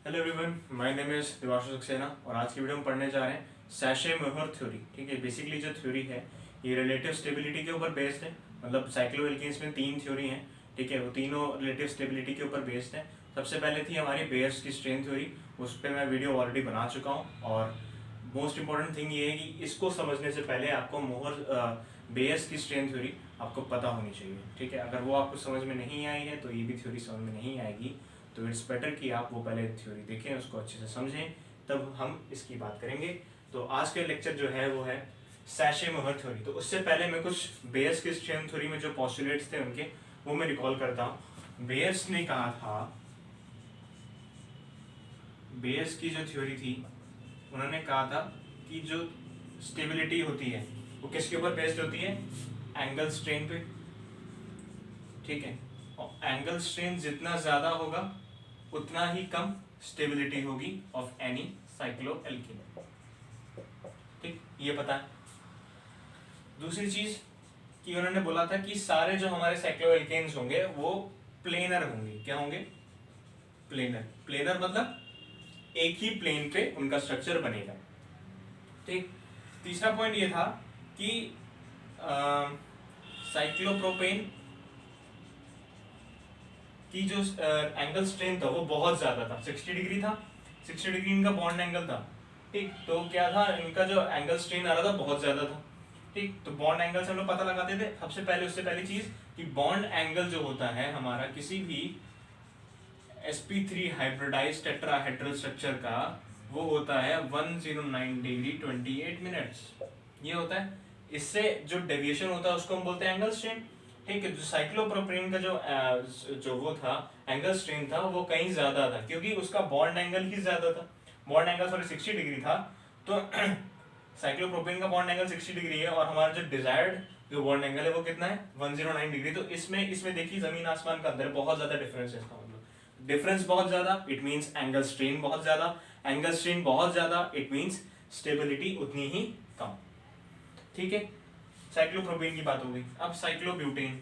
Hello everyone, my name is Divash Saxena और आज की वीडियो में पढ़ने जा रहे हैं सैशे-मोहर थ्योरी। ठीक है, बेसिकली जो थ्योरी है ये रिलेटिव स्टेबिलिटी के ऊपर बेस्ड है। मतलब साइक्लोएल्केन्स में 3 थ्योरी हैं। ठीक है, वो तीनों रिलेटिव स्टेबिलिटी के ऊपर बेस्ड है। सबसे पहले थी हमारी बेयर्स की स्ट्रेन थ्योरी, उस पर मैं वीडियो ऑलरेडी बना चुका हूँ। और मोस्ट इंपॉर्टेंट थिंग ये है कि इसको समझने से पहले आपको बेयर्स की स्ट्रेन थ्योरी आपको पता होनी चाहिए। ठीक है, अगर वो आपको समझ में नहीं आई है तो ये भी थ्योरी समझ में नहीं आएगी। तो इट्स बेटर कि आप वो पहले थ्योरी देखें, उसको अच्छे से समझें, तब हम इसकी बात करेंगे। तो आज का लेक्चर जो है वो है सैशे-मोहर थ्योरी। तो उससे पहले मैं कुछ बेयर्स की स्ट्रेन थ्योरी में जो पोस्टुलेट्स थे उनके वो मैं रिकॉल करता हूँ। बेयर्स ने कहा था, बेयर्स की जो थ्योरी थी उन्होंने कहा था कि जो स्टेबिलिटी होती है वो किसके ऊपर बेस्ड होती है? एंगल स्ट्रेन पे। ठीक है, और एंगल स्ट्रेन जितना ज्यादा होगा उतना ही कम स्टेबिलिटी होगी ऑफ एनी साइक्लोएल्केन। ठीक, ये पता है। दूसरी चीज कि उन्होंने बोला था कि सारे जो हमारे साइक्लोएल्केन्स होंगे वो प्लेनर होंगे। क्या होंगे? प्लेनर। प्लेनर मतलब एक ही प्लेन पे उनका स्ट्रक्चर बनेगा। ठीक, तीसरा पॉइंट ये था कि साइक्लोप्रोपेन की जो एंगल स्ट्रेन था वो बहुत ज्यादा था, 60 डिग्री था। 60 डिग्री इनका बॉन्ड एंगल था। ठीक, तो क्या था, इनका जो एंगल स्ट्रेन आ रहा था बहुत ज्यादा था। ठीक, तो बॉन्ड एंगल से हम लोग पता लगाते थे। सबसे पहले उससे पहली चीज कि बॉन्ड एंगल जो होता है हमारा किसी भी sp3 हाइब्रिडाइज्ड टेट्राहेड्रल स्ट्रक्चर का, वो होता है 109 डिग्री 28 मिनट्स। ये होता है। इससे जो डेविएशन होता है उसको हम बोलते हैं एंगल स्ट्रेन। ठीक है, जो साइक्लोप्रोपेन का जो वो था एंगल स्ट्रेन था वो कहीं ज्यादा था क्योंकि उसका बॉन्ड एंगल ही ज्यादा था। बॉन्ड एंगल सॉरी 60 डिग्री था। तो साइक्लोप्रोपेन का बॉन्ड एंगल 60 डिग्री है और हमारा जो डिजायर्ड जो बॉन्ड एंगल है वो कितना है? 109 डिग्री। तो इसमें देखिए जमीन आसमान का अंदर बहुत ज्यादा डिफरेंस है। इसका मतलब डिफरेंस बहुत ज्यादा, इट मींस एंगल स्ट्रेन बहुत ज्यादा। एंगल स्ट्रेन बहुत ज्यादा, इट मींस स्टेबिलिटी उतनी ही कम। ठीक है, साइक्लोप्रोपेन की बात हो गई। अब साइक्लोब्यूटेन।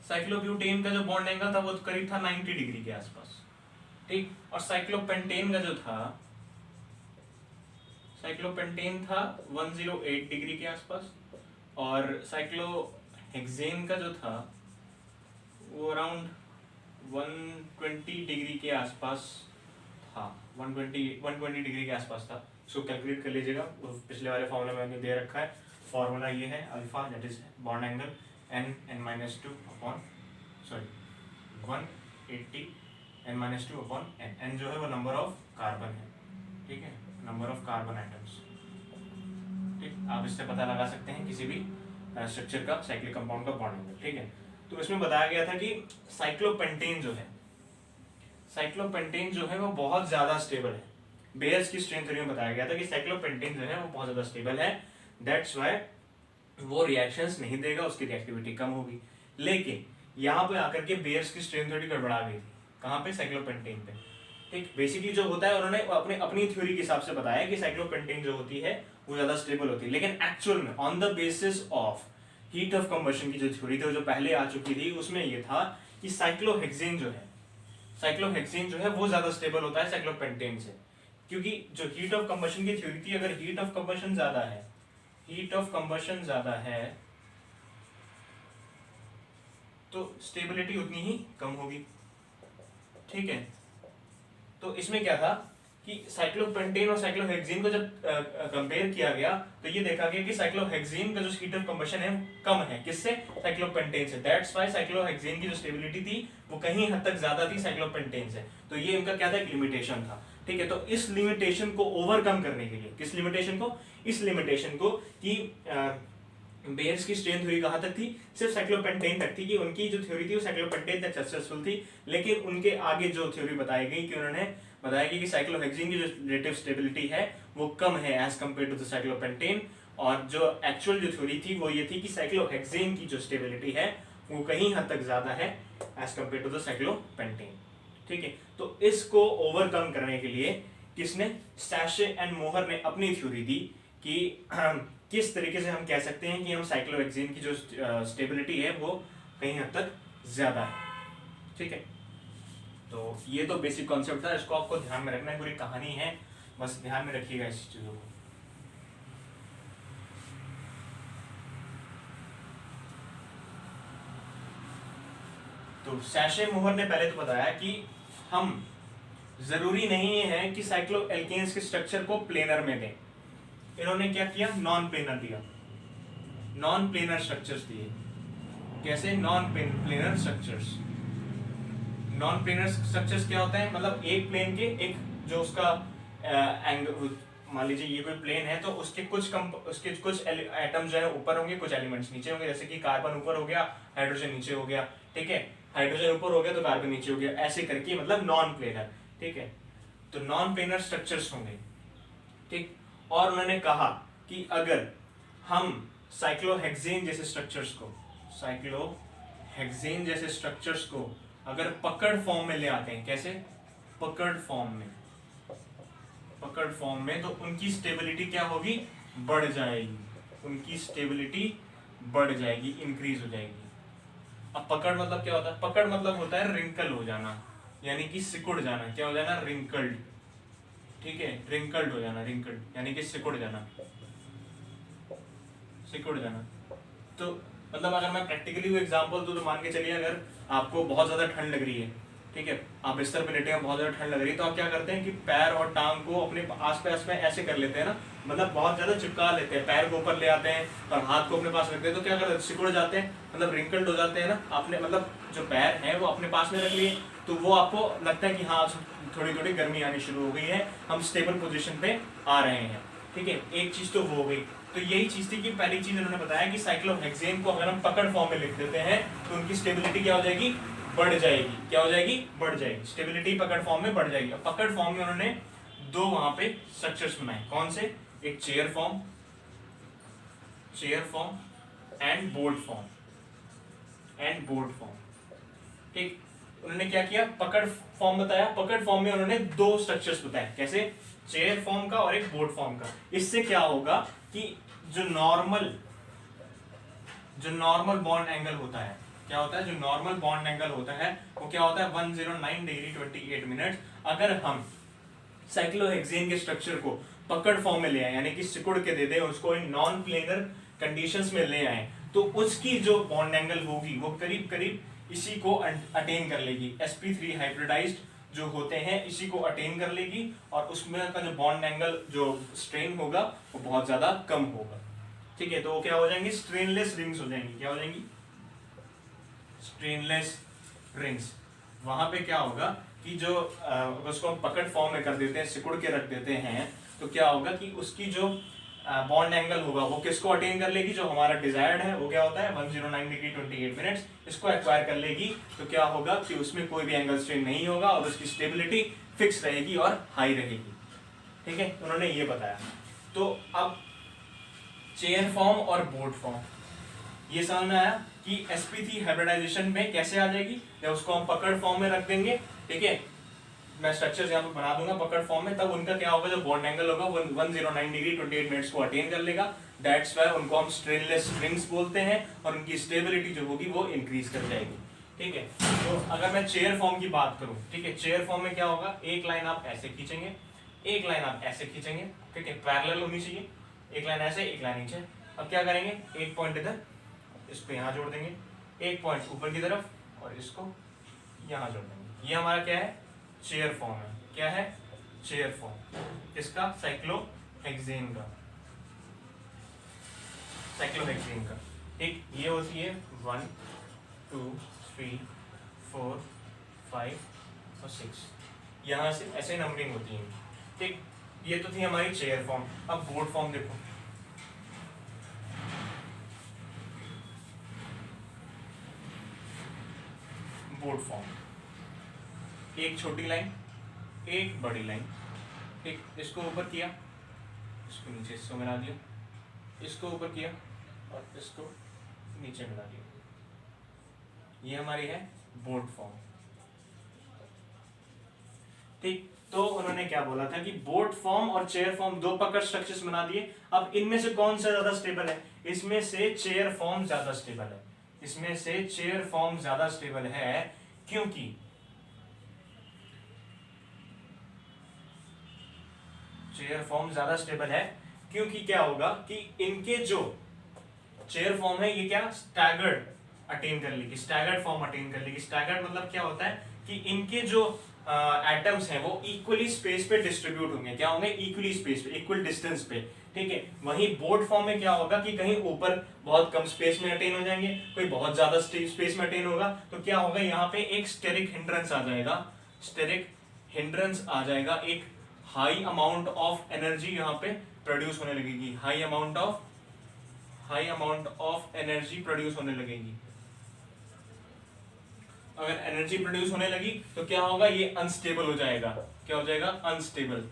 साइक्लोब्यूटेन का जो बॉन्ड एंगल था वो करीब था 90 डिग्री के आसपास। ठीक, और साइक्लोपेंटेन का जो था, साइक्लोपेंटेन था 108 डिग्री के आसपास। और साइक्लोहेक्सेन का जो था वो अराउंड 120 डिग्री के आसपास था। 120 डिग्री के आसपास था। इसको कैलकुलेट कर लीजिएगा, पिछले वाले फॉर्मूला मैंने दे रखा है। फॉर्मूला ये है alpha, that is bond angle n-2 upon 180 n-2 upon n। n जो है वो नंबर ऑफ कार्बन है। ठीक है, नंबर ऑफ कार्बन आइटम्स। ठीक, आप इससे पता लगा सकते हैं किसी भी स्ट्रक्चर का, साइक्लिक कंपाउंड का बॉन्ड एंगल। ठीक है, तो इसमें बताया गया था कि साइक्लोपेंटेन जो है, साइक्लोपेंटेन जो है वो बहुत ज्यादा स्टेबल है। बेयर्स की स्ट्रेन थ्योरी में बताया गया था कि साइक्लोपेंटेन जो है वो बहुत ज्यादा स्टेबल है। दैट्स व्हाई वो रिएक्शंस नहीं देगा, उसकी रिएक्टिविटी कम होगी। लेकिन यहाँ पे आकर के बेयर्स की स्ट्रेन थ्योरी गड़बड़ा गई थी। कहाँ पे? साइक्लोपेंटेन पे। ठीक, बेसिकली जो होता है उन्होंने अपने अपनी थ्योरी के हिसाब से बताया कि साइक्लोपेंटेन जो होती है वो ज्यादा स्टेबल होती है। लेकिन एक्चुअल में on the basis of heat of combustion की जो थ्योरी थी जो पहले आ चुकी थी उसमें ये था कि साइक्लोहेक्सेन जो है, साइक्लोहेक्सेन जो है वो ज्यादा स्टेबल होता है साइक्लोपेंटेन से। क्योंकि जो हीट ऑफ कंबशन की थ्योरी थी, अगर हीट ऑफ कंबशन ज्यादा है, हीट ऑफ कंबशन ज्यादा है तो स्टेबिलिटी उतनी ही कम होगी। ठीक है, तो इसमें क्या था कि साइक्लोपेंटेन और साइक्लोहेक्सेन को जब कंपेयर किया गया तो ये देखा गया कि साइक्लोहेक्सेन का जो हीट ऑफ कंबशन है कम है। किससे? साइक्लोपेंटेन से। दैट्स व्हाई साइक्लोहेक्सेन की जो स्टेबिलिटी थी वो कहीं हद तक ज्यादा थी साइक्लोपेंटेन से। तो ये इनका क्या था? एक लिमिटेशन था। ठीक है, तो इस लिमिटेशन को ओवरकम करने के लिए, किस लिमिटेशन को? इस लिमिटेशन को कि बेयर्स की स्ट्रेन थ्योरी कहाँ तक थी? सिर्फ साइक्लोपेंटेन तक थी कि उनकी जो थ्योरी थी वो साइक्लोपेंटेन तक सक्सेसफुल थी। लेकिन उनके आगे जो थ्योरी बताई गई कि उन्होंने बताया कि साइक्लोहेक्सेन की जो रिलेटिव स्टेबिलिटी है वो कम है as compare to the cyclopentane. और जो एक्चुअल जो थ्योरी थी वो ये थी कि साइक्लोहेक्सेन की जो स्टेबिलिटी है वो कहीं हद तक ज्यादा है as compare to the cyclopentane. ठीक है, तो इसको ओवरकम करने के लिए किसने? सैशे एंड मोहर ने अपनी थ्योरी दी कि किस तरीके से हम कह सकते हैं कि हम साइक्लोहेक्सेन की जो स्टेबिलिटी है वो कहीं हद तक ज्यादा है। ठीक है, तो ये तो बेसिक कॉन्सेप्ट था, इसको आपको ध्यान में रखना है, पूरी कहानी है, बस ध्यान में रखिएगा इस चीजों को। तो सैशे मोहर ने पहले तो बताया कि हम जरूरी नहीं है कि साइक्लो एल्केन्स के स्ट्रक्चर को प्लेनर में दें। इन्होंने क्या किया, नॉन प्लेनर दिया, नॉन प्लेनर स्ट्रक्चर्स दिए। कैसे non planar structures? Non planar structures क्या होता है, मतलब एक प्लेन के एक जो उसका एंगल, मान लीजिए ये कोई प्लेन है तो उसके कुछ एटम जो है ऊपर होंगे, कुछ एलिमेंट्स नीचे होंगे, जैसे कि कार्बन ऊपर हो गया, हाइड्रोजन नीचे हो गया, ठीक है, हाइड्रोजन ऊपर हो गया तो कार्बन नीचे हो गया, ऐसे करके, मतलब नॉन प्लेनर, ठीक है। तो नॉन प्लेनर स्ट्रक्चर्स होंगे, ठीक। और उन्होंने कहा कि अगर हम साइक्लोहेक्सेन जैसे स्ट्रक्चर्स को अगर पकड़ फॉर्म में ले आते हैं, कैसे, पकड़ फॉर्म में, तो उनकी स्टेबिलिटी क्या होगी, बढ़ जाएगी, उनकी स्टेबिलिटी बढ़ जाएगी, इंक्रीज हो जाएगी। अब पकड़ मतलब क्या होता है, पकड़ मतलब होता है रिंकल हो जाना, यानी कि सिकुड़ जाना, क्या हो जाना, रिंकल्ड, ठीक है, रिंकल्ड हो जाना, रिंकल्ड यानी कि सिकुड़ जाना। तो मतलब अगर मैं प्रैक्टिकली वो एग्जांपल दूं तो मान के चलिए, अगर आपको बहुत ज्यादा ठंड लग रही है, ठीक है, आप बिस्तर पे लेटे हैं, बहुत ज्यादा ठंड लग रही है, तो आप क्या करते हैं कि पैर और टांग को अपने आसपास में ऐसे कर लेते हैं ना, मतलब बहुत ज्यादा चिपका लेते हैं, पैर को ऊपर ले आते हैं और हाथ को अपने पास रखते हैं, तो क्या करते हैं, सिकुड़ जाते हैं, मतलब रिंकल्ड हो जाते हैं ना। आपने मतलब जो पैर है वो अपने पास में रख लिए, तो वो आपको लगता है कि हाँ थोड़ी थोड़ी गर्मी आनी शुरू हो गई है, हम स्टेबल पोजिशन पे आ रहे हैं, ठीक है। एक चीज तो वो हो गई। तो यही चीज थी कि पहली चीज उन्होंने बताया कि साइक्लोहेक्सेन को अगर हम पकड़ फॉर्म में लिख देते हैं तो उनकी स्टेबिलिटी क्या हो जाएगी, बढ़ जाएगी, क्या हो जाएगी, बढ़ जाएगी, स्टेबिलिटी पकड़ फॉर्म में बढ़ जाएगी। पकड़ फॉर्म में उन्होंने दो वहां पे स्ट्रक्चर्स बनाए, कौन से, एक chair form and board form, ठीक। उन्होंने क्या किया, पकड़ फॉर्म बताया, पकड़ फॉर्म में उन्होंने दो स्ट्रक्चर्स बताए, कैसे, चेयर फॉर्म का और एक बोर्ड फॉर्म का। इससे क्या होगा कि जो नॉर्मल बॉन्ड एंगल होता है, क्या होता है, जो नॉर्मल बॉन्ड एंगल होता है वो क्या होता है, 109 डिग्री 28 मिनट। अगर हम साइक्लोहेक्सेन के स्ट्रक्चर को पकड़ फॉर्म में ले आए, यानी कि सिकुड़ के दे दे, उसको इन नॉन प्लेनर कंडीशंस में ले आए, तो उसकी जो बॉन्ड एंगल होगी वो करीब करीब इसी को अटेन कर लेगी, sp3 हाइब्रिडाइज्ड जो होते हैं इसी को अटेन कर लेगी, और उसमें का जो बॉन्ड एंगल जो स्ट्रेन होगा वो बहुत ज्यादा कम होगा, ठीक है। तो वो क्या हो जाएंगी, स्ट्रेनलेस रिंग्स हो जाएंगी, क्या हो जाएंगी, स्ट्रेनलेस रिंग्स। वहां पे क्या होगा कि जो उसको हम पकड़ फॉर्म में कर देते हैं, सिकुड़ के रख देते हैं, तो क्या होगा कि उसकी जो बॉन्ड एंगल होगा वो किसको अटेन कर लेगी, जो हमारा डिजायर्ड है वो क्या होता है 109 डिग्री 28 मिनट्स, इसको एक्वायर कर लेगी। तो क्या होगा कि उसमें कोई भी एंगल स्ट्रेन नहीं होगा और उसकी स्टेबिलिटी फिक्स रहेगी और हाई रहेगी, ठीक है। उन्होंने ये बताया। तो अब चेयर फॉर्म और बोर्ड फॉर्म ये समझ में आया कि sp3 हाइब्रिडाइजेशन में कैसे आ जाएगी, जब उसको हम पकड़ फॉर्म में रख देंगे, ठीक है, मैं स्ट्रक्चर्स यहाँ पे बना दूंगा पकड़ फॉर्म में, तब उनका क्या होगा, जो बॉन्ड एंगल होगा 109 डिग्री 28 मिनट्स को अटेन कर लेगा। दैट्स व्हाई उनको हम स्ट्रेनलेस रिंग्स बोलते हैं, और उनकी स्टेबिलिटी जो होगी वो इंक्रीज कर जाएगी, ठीक है। तो अगर मैं चेयर फॉर्म की बात करूं, ठीक है, चेयर फॉर्म में क्या होगा, एक लाइन आप ऐसे खींचेंगे, एक लाइन आप ऐसे खींचेंगे, ठीक है, पैरेलल होनी चाहिए, एक लाइन ऐसे, एक लाइन नीचे। अब क्या करेंगे, एक पॉइंट इधर, इसको यहाँ जोड़ देंगे, एक पॉइंट ऊपर की तरफ और इसको यहाँ जोड़ देंगे। ये हमारा क्या है, चेयर फॉर्म है। क्या है, चेयर फॉर्म, इसका साइक्लोहेक्सेन का, ठीक। ये होती है 1 2 3 4 5 और 6, यहाँ से ऐसे नंबरिंग होती है, ठीक। ये तो थी हमारी चेयर फॉर्म। अब बोर्ड फॉर्म देखो, बोर्ड फॉर्म, एक छोटी लाइन, एक बड़ी लाइन, ठीक, इसको ऊपर किया, इसको नीचे इसको मिला दिया, इसको ऊपर किया और इसको नीचे मिला दिया, ये हमारी है बोर्ड फॉर्म, ठीक। तो उन्होंने क्या बोला था कि बोर्ड फॉर्म और चेयर फॉर्म दो पकड़ स्ट्रक्चर्स बना दिए। अब इनमें से कौन सा ज्यादा स्टेबल है, इसमें से चेयर फॉर्म ज्यादा स्टेबल है, इसमें से चेयर फॉर्म ज्यादा स्टेबल है, क्योंकि चेयर फॉर्म ज्यादा स्टेबल है, क्योंकि क्या होगा कि इनके जो चेयर फॉर्म है ये क्या स्टैगर्ड अटेन कर लेगी, स्टैगर्ड फॉर्म अटेन कर लेगी। स्टैगर्ड मतलब क्या होता है कि इनके जो एटम्स हैं वो इक्वली स्पेस पे डिस्ट्रीब्यूट होंगे, क्या होंगे इक्वली स्पेस पे, इक्वल डिस्टेंस पे, ठीक है। वहीं बोर्ड फॉर्म में क्या होगा कि कहीं ऊपर बहुत कम स्पेस में अटेन हो जाएंगे, कोई बहुत ज्यादा स्पेस में अटेन होगा, तो क्या होगा यहाँ पे एक स्टेरिक हिंड्रेंस आ जाएगा, स्टेरिक हिंड्रेंस आ जाएगा, एक हाई अमाउंट ऑफ एनर्जी यहाँ पे प्रोड्यूस होने लगेगी, high amount of energy produce होने लगेगी। अगर एनर्जी प्रोड्यूस होने लगी तो क्या होगा, ये अनस्टेबल हो जाएगा, क्या हो जाएगा अनस्टेबल।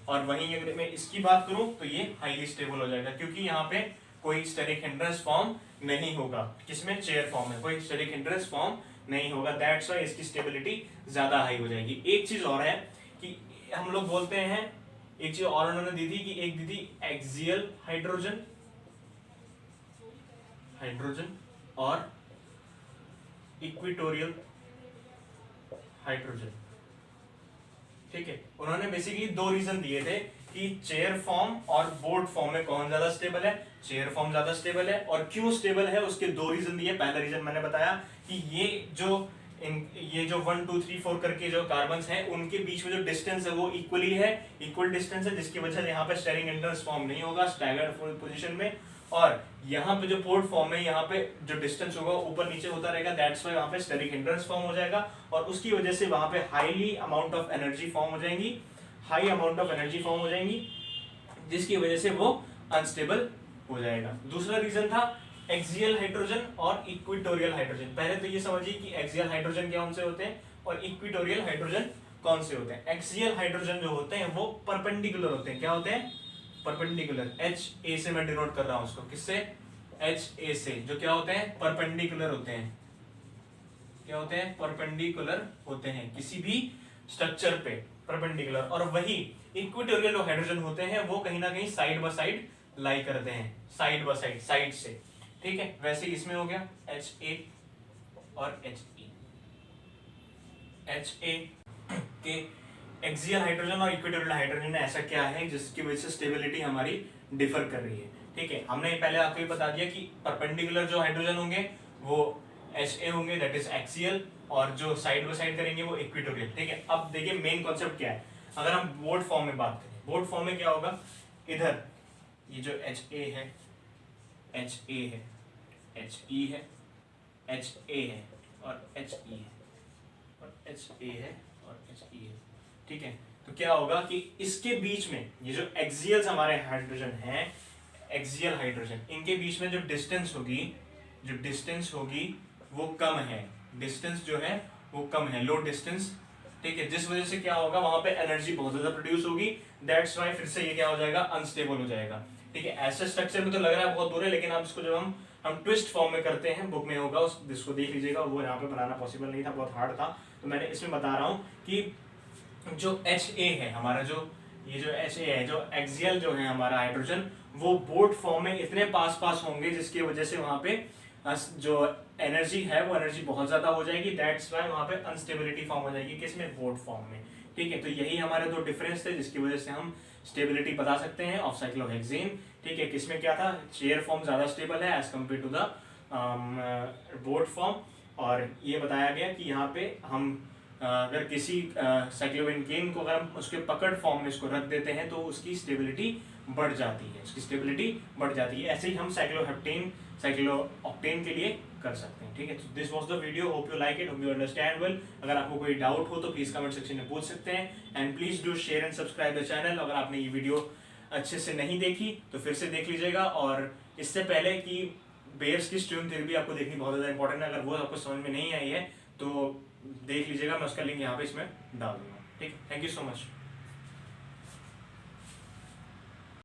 और वहीं अगर मैं इसकी बात करूं तो ये हाईली स्टेबल हो जाएगा, क्योंकि यहाँ पे कोई स्टेरिक हिंड्रेंस फॉर्म नहीं होगा, किसमें चेयर फॉर्म में कोई स्टेरिक हिंड्रेंस फॉर्म नहीं होगा, दैट्स व्हाई इसकी स्टेबिलिटी ज्यादा हाई हो जाएगी। एक चीज और है कि हम लोग बोलते हैं, एक चीज और उन्होंने दी थी कि एक दी थी एक्सियल हाइड्रोजन और इक्वेटोरियल हाइड्रोजन, ठीक है। उन्होंने बेसिकली दो रीजन दिए थे कि चेयर फॉर्म और बोर्ड फॉर्म में कौन ज्यादा स्टेबल है, चेयर फॉर्म ज्यादा स्टेबल है, और क्यों स्टेबल है उसके दो रीजन दिए। पहला रीजन मैंने बताया कि ये जो 1 2 3 4 करके जो कार्बन्स हैं उनके बीच में जो डिस्टेंस है वो इक्वली है, इक्वल डिस्टेंस है, जिसकी वजह से यहाँ पे स्टेरिक हिंड्रेंस फॉर्म नहीं होगा स्टैगर्ड पोजीशन में। और यहाँ पे जो बोर्ड फॉर्म है यहाँ पे जो डिस्टेंस होगा ऊपर नीचे होता रहेगा, दैट्स व्हाई वहाँ पे स्टेरिक हिंड्रेंस फॉर्म हो जाएगा, और उसकी वजह से वहाँ पे highly amount of energy form हो जाएंगी, high amount of energy form हो जाएंगी, जिसकी वजह से वो अनस्टेबल हो जाएगा। दूसरा रीजन था एक्सियल हाइड्रोजन और इक्वेटोरियल हाइड्रोजन। पहले तो ये समझिए कि एक्सियल हाइड्रोजन कौन से होते हैं और इक्वेटोरियल हाइड्रोजन कौन से होते हैं। एक्सियल हाइड्रोजन जो होते हैं वो परपेंडिकुलर होते हैं, क्या होते हैं परपेंडिकुलर, HA से मैं डिनोट कर रहा हूं उसको, किससे HA से, जो क्या होते हैं परपेंडिकुलर होते हैं, क्या होते हैं परपेंडिकुलर होते हैं किसी भी स्ट्रक्चर पे परपेंडिकुलर। और वही इक्वेटोरियल जो हाइड्रोजन होते हैं वो कहीं ना कहीं साइड बाय साइड लाई करते हैं, साइड बाय साइड, साइड से, ठीक है। वैसे इसमें हो गया HA और HE, HA के एक्सियल हाइड्रोजन और इक्वेटोरियल हाइड्रोजन में ऐसा क्या है जिसकी वजह से स्टेबिलिटी हमारी डिफर कर रही है, ठीक है। हमने पहले आपको ये बता दिया कि परपेंडिकुलर जो हाइड्रोजन होंगे वो HA होंगे, दैट इज एक्सियल, और जो साइड बाय साइड करेंगे वो इक्वेटोरियल, ठीक है। अब देखिए मेन कॉन्सेप्ट क्या है। अगर हम बोर्ड फॉर्म में बात करें, बोर्ड फॉर्म में क्या होगा, इधर ये जो HA है, HA है, HE है, HA है और HE है, और HA है और HE है, ठीक है। तो क्या होगा कि इसके बीच में ये जो एक्सियल्स हमारे हाइड्रोजन हैं, एक्सियल हाइड्रोजन, इनके बीच में जो डिस्टेंस होगी वो कम है, डिस्टेंस जो है वो कम है, लो डिस्टेंस, ठीक है। जिस वजह से क्या होगा वहां पे एनर्जी बहुत ज्यादा प्रोड्यूस होगी, दैट्स व्हाई फिर से ये क्या हो जाएगा अनस्टेबल हो जाएगा, ठीक है। ऐसे स्ट्रक्चर में तो लग रहा है बहुत दूर है, लेकिन आप इसको जब हम ट्विस्ट फॉर्म में करते हैं, बुक में होगा उस जिसको देख लीजिएगा, वो यहाँ पे बनाना पॉसिबल नहीं था, बहुत हार्ड था, तो मैंने इसमें बता रहा हूँ कि जो HA है हमारा, जो ये जो HA है, जो एक्सियल जो है हमारा हाइड्रोजन, वो बोर्ड फॉर्म में इतने पास होंगे जिसकी वजह से वहां पे जो एनर्जी है वो एनर्जी बहुत ज्यादा हो जाएगी, दैट्स व्हाई वहां पे अनस्टेबिलिटी फॉर्म हो जाएगी, किसमें बोर्ड फॉर्म में, ठीक है। तो यही हमारे दो डिफरेंस थे जिसकी वजह से हम स्टेबिलिटी बता सकते हैं ऑफ साइक्लोहेक्सेन, ठीक है। किसमें क्या था, चेयर फॉर्म ज्यादा स्टेबल है as compare to the board form, और ये बताया गया कि यहाँ पे हम अगर किसी साइक्लोपेंटेन को अगर हम उसके पकड़ फॉर्म में इसको रख देते हैं तो उसकी स्टेबिलिटी बढ़ जाती है, उसकी स्टेबिलिटी बढ़ जाती है। ऐसे ही हम साइक्लोऑक्टेन के लिए कर सकते हैं, ठीक है। तो this was the video, hope you like it, hope you understand well. अगर आपको कोई डाउट हो तो प्लीज कमेंट सेक्शन में पूछ सकते हैं, and please do share and subscribe the channel. अगर आपने ये वीडियो अच्छे से नहीं देखी तो फिर से देख लीजिएगा, और इससे पहले कि बेयर्स की स्ट्रिंग थ्योरी भी आपको देखनी बहुत ज़्यादा इंपॉर्टेंट है, अगर वो आपको समझ में नहीं आई है तो देख लीजिएगा, मैं उसका लिंक यहाँ पे इसमें डाल दूंगा, ठीक है। Thank you so much.